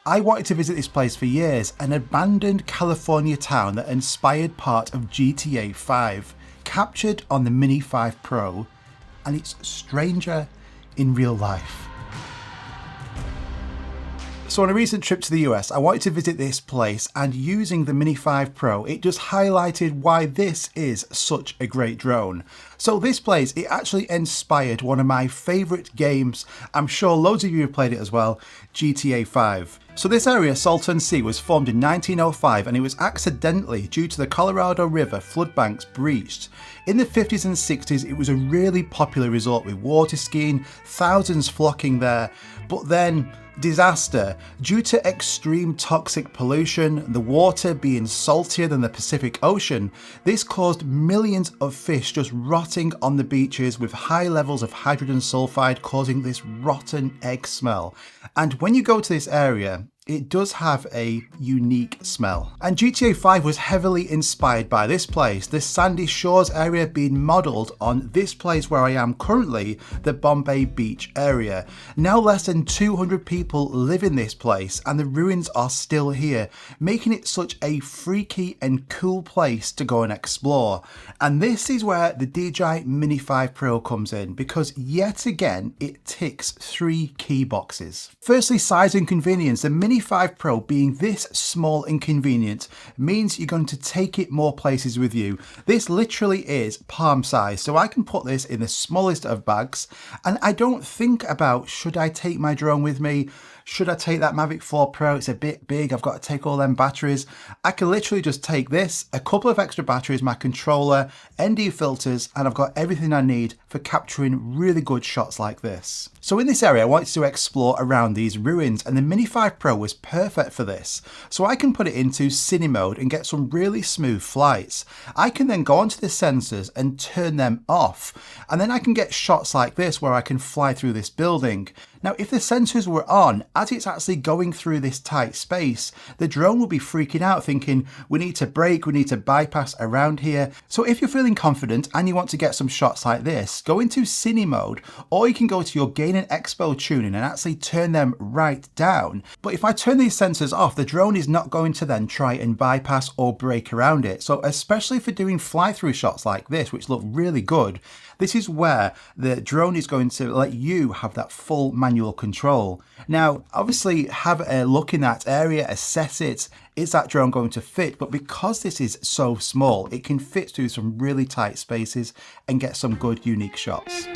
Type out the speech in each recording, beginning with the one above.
I wanted to visit this place for years, an abandoned California town that inspired part of GTA 5, captured on the Mini 5 Pro, and it's stranger in real life. So on a recent trip to the US, I wanted to visit this place, and using the Mini 5 Pro, it just highlighted why this is such a great drone. So this place, it actually inspired one of my favourite games. I'm sure loads of you have played it as well, GTA 5. So this area, Salton Sea, was formed in 1905, and it was accidentally due to the Colorado River flood banks breached. In the 50s and 60s, it was a really popular resort with water skiing, thousands flocking there, but then disaster. Due to extreme toxic pollution, the water being saltier than the Pacific Ocean, this caused millions of fish just rotting on the beaches with high levels of hydrogen sulfide, causing this rotten egg smell. And when you go to this area, it does have a unique smell. And GTA 5 was heavily inspired by this place, the Sandy Shores area being modelled on this place where I am currently, the Bombay Beach area. Now less than 200 people live in this place, and the ruins are still here, making it such a freaky and cool place to go and explore. And this is where the DJI Mini 5 Pro comes in, because yet again it ticks 3 key boxes. Firstly, size and convenience. The Mini 5 Pro being this small and convenient means you're going to take it more places with you. This literally is palm size, so I can put this in the smallest of bags, and I don't think about, should I take my drone with me? Should I take that Mavic 4 Pro? It's a bit big, I've got to take all them batteries. I can literally just take this, a couple of extra batteries, my controller, ND filters, and I've got everything I need for capturing really good shots like this. So in this area, I wanted to explore around these ruins, and the Mini 5 Pro was perfect for this. So I can put it into cine mode and get some really smooth flights. I can then go onto the sensors and turn them off, and then I can get shots like this where I can fly through this building. Now, if the sensors were on, as it's actually going through this tight space, the drone will be freaking out thinking, we need to brake, we need to bypass around here. So if you're feeling confident and you want to get some shots like this, go into cine mode, or you can go to your gain and expo tuning and actually turn them right down. But if I turn these sensors off, the drone is not going to then try and bypass or brake around it. So especially for doing fly-through shots like this, which look really good, this is where the drone is going to let you have that full manual control. Now, obviously have a look in that area, assess it. Is that drone going to fit? But because this is so small, it can fit through some really tight spaces and get some good, unique shots.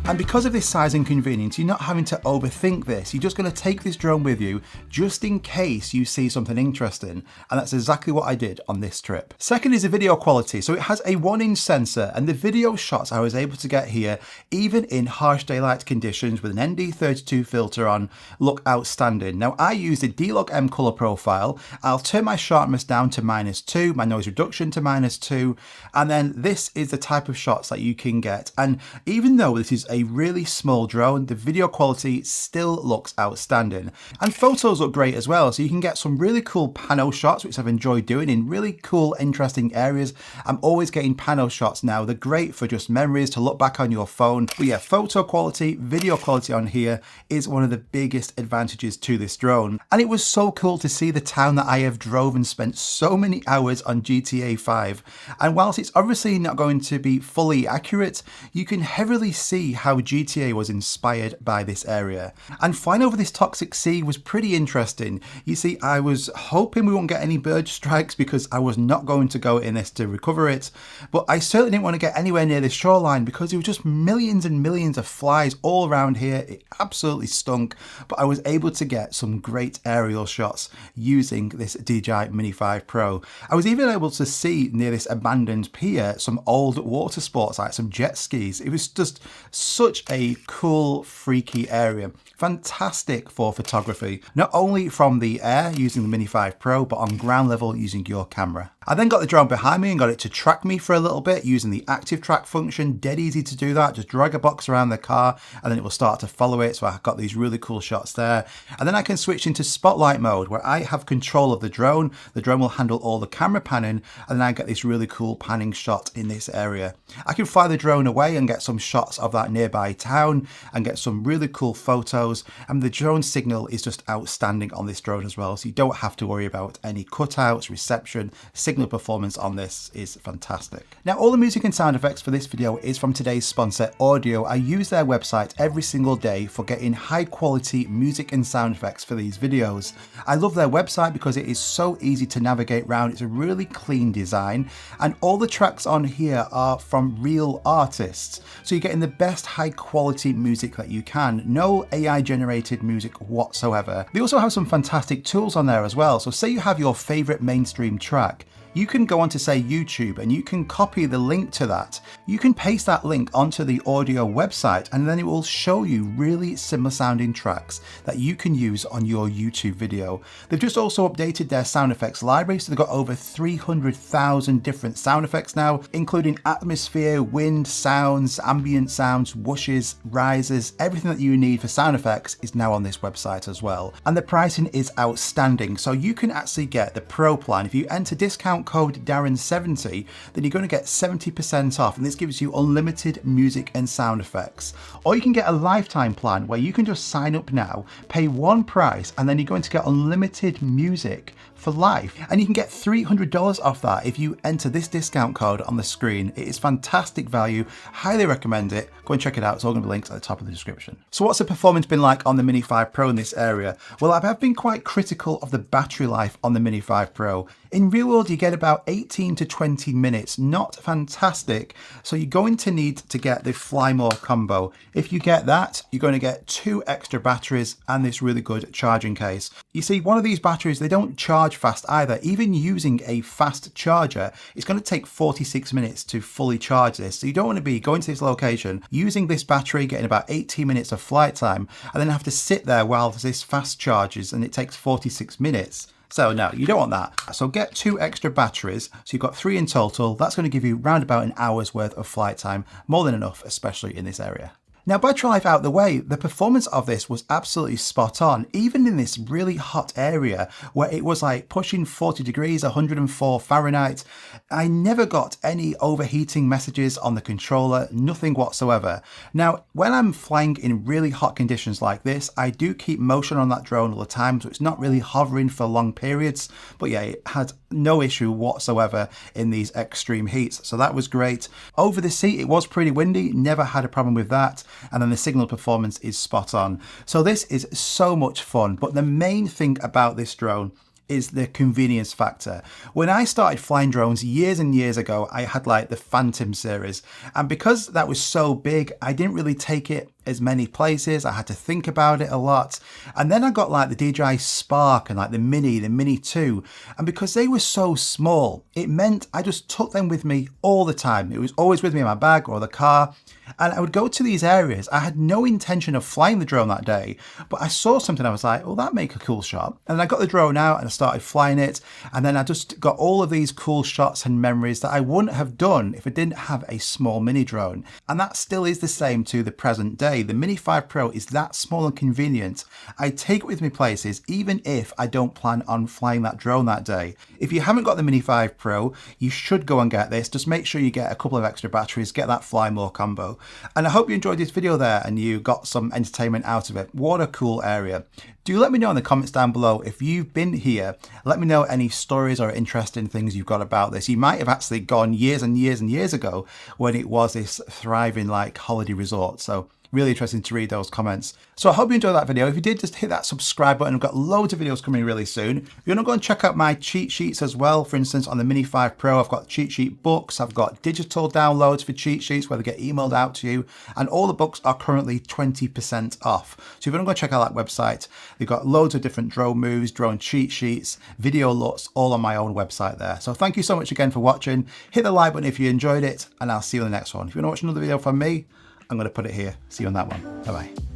And because of this size and convenience, you're not having to overthink this. You're just going to take this drone with you just in case you see something interesting. And that's exactly what I did on this trip. Second is the video quality. So it has a 1-inch sensor, and the video shots I was able to get here, even in harsh daylight conditions with an ND32 filter on, look outstanding. Now I used a D-Log M color profile. I'll turn my sharpness down to -2, my noise reduction to -2. And then this is the type of shots that you can get. And even though this is a really small drone, the video quality still looks outstanding. And photos look great as well, so you can get some really cool pano shots, which I've enjoyed doing in really cool, interesting areas. I'm always getting pano shots now. They're great for just memories to look back on your phone. But yeah, photo quality, video quality on here is one of the biggest advantages to this drone. And it was so cool to see the town that I have drove and spent so many hours on GTA 5. And whilst it's obviously not going to be fully accurate, you can heavily see how GTA was inspired by this area. And flying over this toxic sea was pretty interesting. You see, I was hoping we won't get any bird strikes because I was not going to go in this to recover it, but I certainly didn't want to get anywhere near the shoreline because there were just millions and millions of flies all around here. It absolutely stunk, but I was able to get some great aerial shots using this DJI Mini 5 Pro. I was even able to see near this abandoned pier some old water sports like some jet skis. It was just such such a cool, freaky area. Fantastic for photography, not only from the air using the Mini 5 Pro, but on ground level using your camera. I then got the drone behind me and got it to track me for a little bit using the active track function. Dead easy to do that. Just drag a box around the car and then it will start to follow it. So I got these really cool shots there. And then I can switch into spotlight mode where I have control of the drone. The drone will handle all the camera panning and then I get this really cool panning shot in this area. I can fly the drone away and get some shots of that nearby town and get some really cool photos. And the drone signal is just outstanding on this drone as well. So you don't have to worry about any cutouts, reception, signal performance on this is fantastic. Now, all the music and sound effects for this video is from today's sponsor, Audiio. I use their website every single day for getting high quality music and sound effects for these videos. I love their website because it is so easy to navigate around. It's a really clean design and all the tracks on here are from real artists. So you're getting the best high quality music that you can. No AI generated music whatsoever. They also have some fantastic tools on there as well. So say you have your favorite mainstream track. You can go onto, say, YouTube and you can copy the link to that. You can paste that link onto the Audiio website and then it will show you really similar sounding tracks that you can use on your YouTube video. They've just also updated their sound effects library, so they've got over 300,000 different sound effects now, including atmosphere, wind, sounds, ambient sounds, whooshes, risers, everything that you need for sound effects is now on this website as well. And the pricing is outstanding, so you can actually get the Pro plan. If you enter discount code Darren70, then you're going to get 70% off, and this gives you unlimited music and sound effects. Or you can get a lifetime plan where you can just sign up now, pay one price, and then you're going to get unlimited music for life. And you can get $300 off that if you enter this discount code on the screen. It is fantastic value. Highly recommend it. Go and check it out. It's all going to be linked at the top of the description. So what's the performance been like on the Mini 5 Pro in this area? Well, I've been quite critical of the battery life on the Mini 5 Pro. In real world, you get about 18 to 20 minutes, not fantastic. So you're going to need to get the Fly More combo. If you get that, you're going to get 2 extra batteries and this really good charging case. You see, one of these batteries, they don't charge fast either. Even using a fast charger, it's going to take 46 minutes to fully charge this. So you don't want to be going to this location, using this battery, getting about 18 minutes of flight time, and then have to sit there while this fast charges and it takes 46 minutes. So no, you don't want that. So get 2 extra batteries. So you've got 3 in total. That's going to give you around about an hour's worth of flight time. More than enough, especially in this area. Now, battery life out the way, the performance of this was absolutely spot on, even in this really hot area where it was like pushing 40 degrees, 104 Fahrenheit. I never got any overheating messages on the controller, nothing whatsoever. Now, when I'm flying in really hot conditions like this, I do keep motion on that drone all the time, so it's not really hovering for long periods. But yeah, it had no issue whatsoever in these extreme heats, so that was great. Over the sea, it was pretty windy, never had a problem with that. And then the signal performance is spot on. So this is so much fun, but the main thing about this drone is the convenience factor. When I started flying drones years and years ago, I had like the Phantom series, and because that was so big, I didn't really take it as many places. I had to think about it a lot. And then I got like the DJI Spark and like the Mini 2. And because they were so small, it meant I just took them with me all the time. It was always with me in my bag or the car. And I would go to these areas. I had no intention of flying the drone that day, but I saw something. I was like, well, that make a cool shot. And I got the drone out and I started flying it. And then I just got all of these cool shots and memories that I wouldn't have done if I didn't have a small mini drone. And that still is the same to the present day. The Mini 5 Pro is that small and convenient. I take it with me places, even if I don't plan on flying that drone that day. If you haven't got the Mini 5 Pro, you should go and get this. Just make sure you get a couple of extra batteries, get that Fly More combo. And I hope you enjoyed this video there and you got some entertainment out of it. What a cool area. Do let me know in the comments down below if you've been here. Let me know any stories or interesting things you've got about this. You might have actually gone years and years and years ago when it was this thriving like holiday resort. So really interesting to read those comments. So I hope you enjoyed that video. If you did, just hit that subscribe button. I've got loads of videos coming really soon. If you want to go and check out my cheat sheets as well, for instance, on the Mini 5 Pro, I've got cheat sheet books. I've got digital downloads for cheat sheets where they get emailed out to you. And all the books are currently 20% off. So if you want to go check out that website, they've got loads of different drone moves, drone cheat sheets, video looks, all on my own website there. So thank you so much again for watching. Hit the like button if you enjoyed it, and I'll see you in the next one. If you want to watch another video from me, I'm I'm going to put it here. See you on that one. Bye bye.